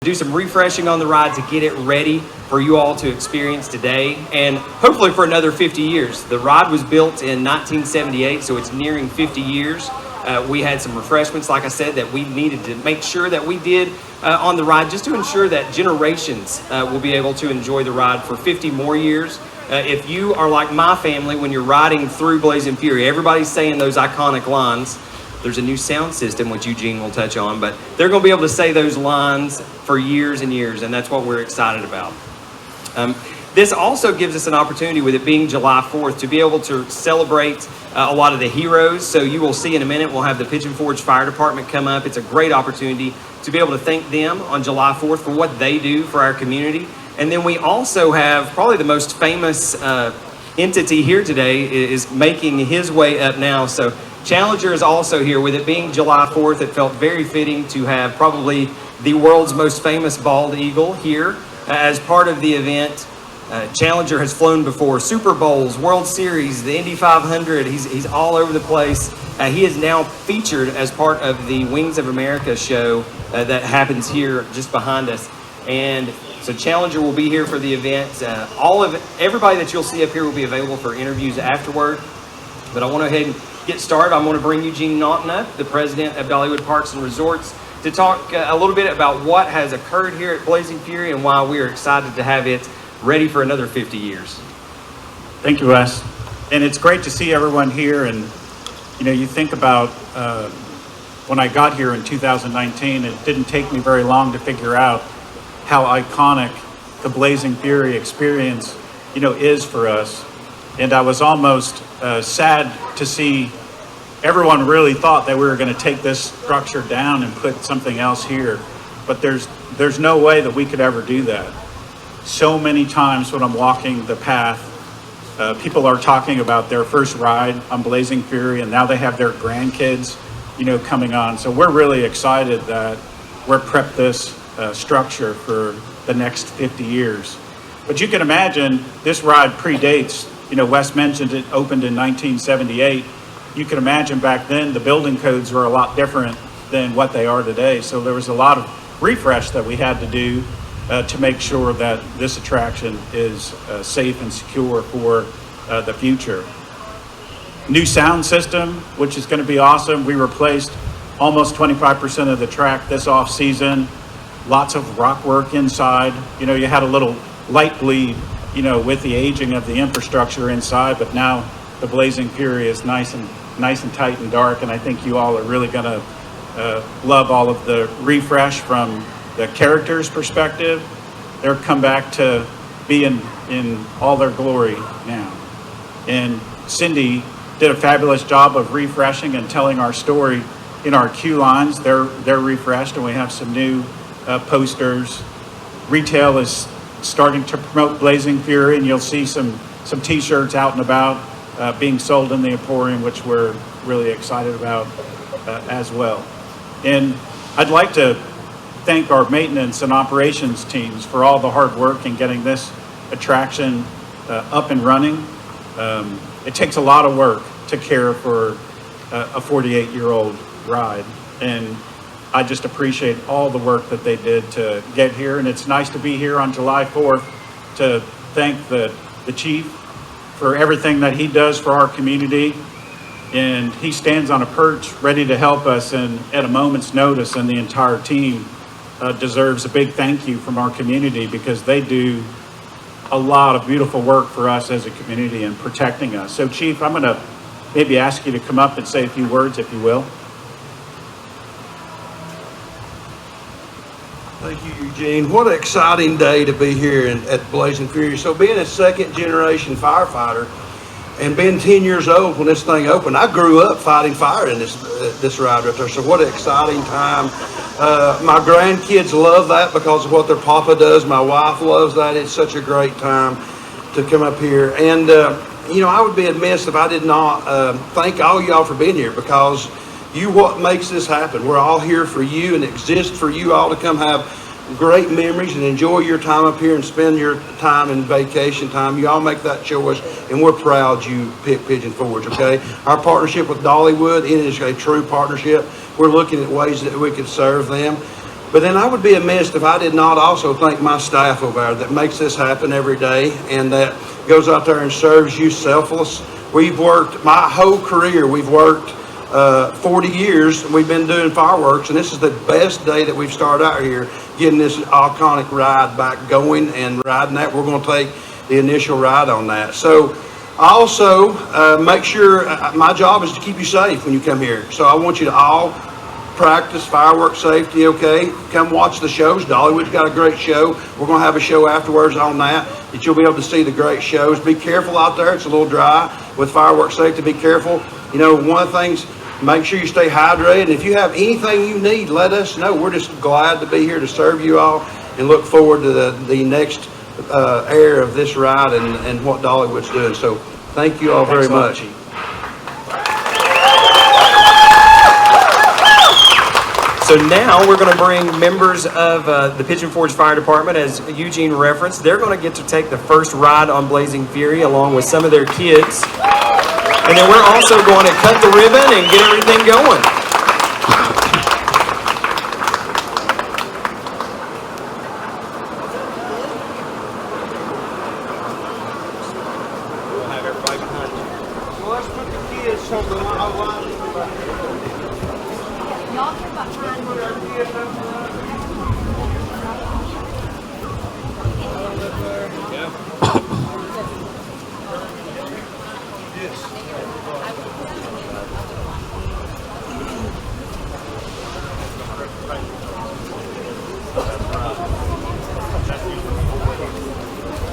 do some refreshing on the ride to get it ready for you all to experience today and hopefully for another 50 years. The ride was built in 1978, so it's nearing 50 years. We had some refreshments, like I said, that we needed to make sure that we did on the ride just to ensure that generations will be able to enjoy the ride for 50 more years. If you are like my family, when you're riding through Blazing Fury, everybody's saying those iconic lines. There's a new sound system, which Eugene will touch on, but they're going to be able to say those lines for years and years, and that's what we're excited about. This also gives us an opportunity, with it being July 4th, to be able to celebrate a lot of the heroes. So you will see in a minute, we'll have the Pigeon Forge Fire Department come up. It's a great opportunity to be able to thank them on July 4th for what they do for our community. And then we also have probably the most famous entity here today is making his way up now. So Challenger is also here. With it being July 4th, it felt very fitting to have probably the world's most famous bald eagle here as part of the event. Challenger has flown before Super Bowls, World Series, the Indy 500. He's all over the place. He is now featured as part of the Wings of America show that happens here just behind us. And so Challenger will be here for the event. Everybody that you'll see up here will be available for interviews afterward. But I want to go ahead and get started. I'm going to bring Eugene Naughton up, the president of Dollywood Parks and Resorts, to talk a little bit about what has occurred here at Blazing Fury and why we are excited to have it ready for another 50 years. Thank you, Wes. And it's great to see everyone here. And, you think about when I got here in 2019, it didn't take me very long to figure out how iconic the Blazing Fury experience, is for us. And I was almost sad to see everyone really thought that we were going to take this structure down and put something else here. But there's no way that we could ever do that. So many times when I'm walking the path, people are talking about their first ride on Blazing Fury, and now they have their grandkids, coming on. So we're really excited that we're prepped this structure for the next 50 years. But you can imagine this ride predates, Wes mentioned it opened in 1978. You can imagine back then the building codes were a lot different than what they are today. So there was a lot of refresh that we had to do to make sure that this attraction is safe and secure for the future. New sound system, which is going to be awesome. We replaced almost 25% of the track this off season. Lots of rock work inside. You had a little light bleed, with the aging of the infrastructure inside, but now the Blazing Fury is nice and tight and dark, and I think you all are really going to love all of the refresh from the characters' perspective. They're come back to be in all their glory now. And Cindy did a fabulous job of refreshing and telling our story in our queue lines. They're refreshed, and we have some new posters. Retail is starting to promote Blazing Fury, and you'll see some t-shirts out and about being sold in the Emporium, which we're really excited about as well. And I'd like to thank our maintenance and operations teams for all the hard work in getting this attraction up and running. It takes a lot of work to care for a 48-year-old ride, and I just appreciate all the work that they did to get here. And it's nice to be here on July 4th to thank the chief for everything that he does for our community. And he stands on a perch ready to help us and at a moment's notice, and the entire team deserves a big thank you from our community, because they do a lot of beautiful work for us as a community and protecting us. So Chief, I'm going to maybe ask you to come up and say a few words, if you will. Thank you, Eugene. What an exciting day to be here at Blazing Fury. So being a second generation firefighter and being 10 years old when this thing opened, I grew up fighting fire in this ride right there. So what an exciting time. My grandkids love that because of what their papa does. My wife loves that. It's such a great time to come up here. And, I would be amiss if I did not thank all y'all for being here, because what makes this happen. We're all here for you and exist for you all to come have great memories and enjoy your time up here and spend your time in vacation time. You all make that choice, and we're proud you picked Pigeon Forge, okay? Our partnership with Dollywood, it is a true partnership. We're looking at ways that we can serve them. But then I would be amiss if I did not also thank my staff over there that makes this happen every day and that goes out there and serves you selfless. We've worked, my whole career, we've worked 40 years. We've been doing fireworks, and this is the best day that we've started out here, getting this iconic ride back going and riding that. We're going to take the initial ride on that. So also make sure, my job is to keep you safe when you come here. So I want you to all practice fireworks safety, okay? Come watch the shows. Dollywood's got a great show. We're going to have a show afterwards on that you'll be able to see the great shows. Be careful out there. It's a little dry with fireworks safety. Be careful. You know, one of the things, make sure you stay hydrated. And if you have anything you need, let us know. We're just glad to be here to serve you all and look forward to the next era of this ride and what Dollywood's doing. So thank you all very much. So now we're going to bring members of the Pigeon Forge Fire Department, as Eugene referenced. They're going to get to take the first ride on Blazing Fury along with some of their kids. And then we're also going to cut the ribbon and get everything going. We'll have everybody behind you. So let's put the kids on the line. Y'all get behind me.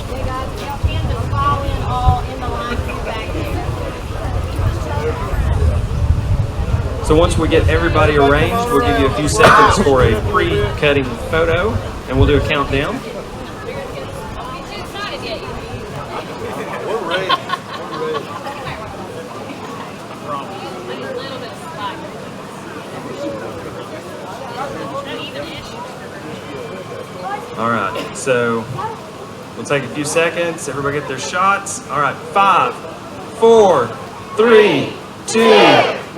Hey guys, y'all can just fall in all in the line back there. So once we get everybody arranged, we'll give you a few seconds for a pre-cutting photo, and we'll do a countdown. We're ready. All right, so we'll take a few seconds. Everybody get their shots. All right, 5, 4, 3, 2,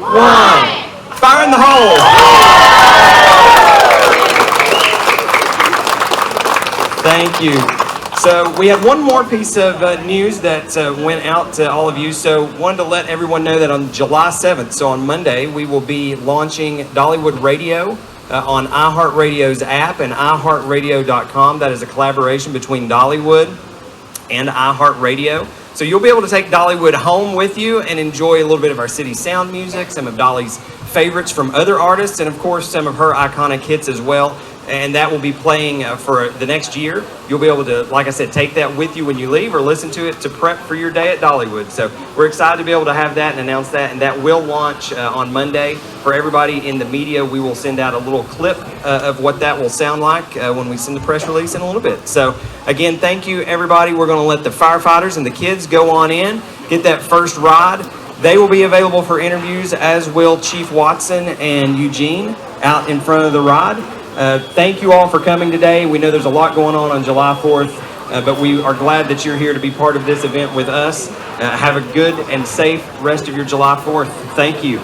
1. Fire in the hole. Thank you. So we have one more piece of news that went out to all of you. So wanted to let everyone know that on July 7th, so on Monday, we will be launching Dollywood Radio on iHeartRadio's app and iHeartRadio.com. That is a collaboration between Dollywood and iHeartRadio. So you'll be able to take Dollywood home with you and enjoy a little bit of our city sound music, some of Dolly's favorites from other artists, and of course some of her iconic hits as well. And that will be playing for the next year. You'll be able to, like I said, take that with you when you leave or listen to it to prep for your day at Dollywood. So we're excited to be able to have that and announce that. And that will launch on Monday. For everybody in the media, we will send out a little clip of what that will sound like when we send the press release in a little bit. So again, thank you, everybody. We're going to let the firefighters and the kids go on in, get that first ride. They will be available for interviews, as will Chief Watson and Eugene out in front of the ride. Thank you all for coming today. We know there's a lot going on July 4th, but we are glad that you're here to be part of this event with us. Have a good and safe rest of your July 4th. Thank you.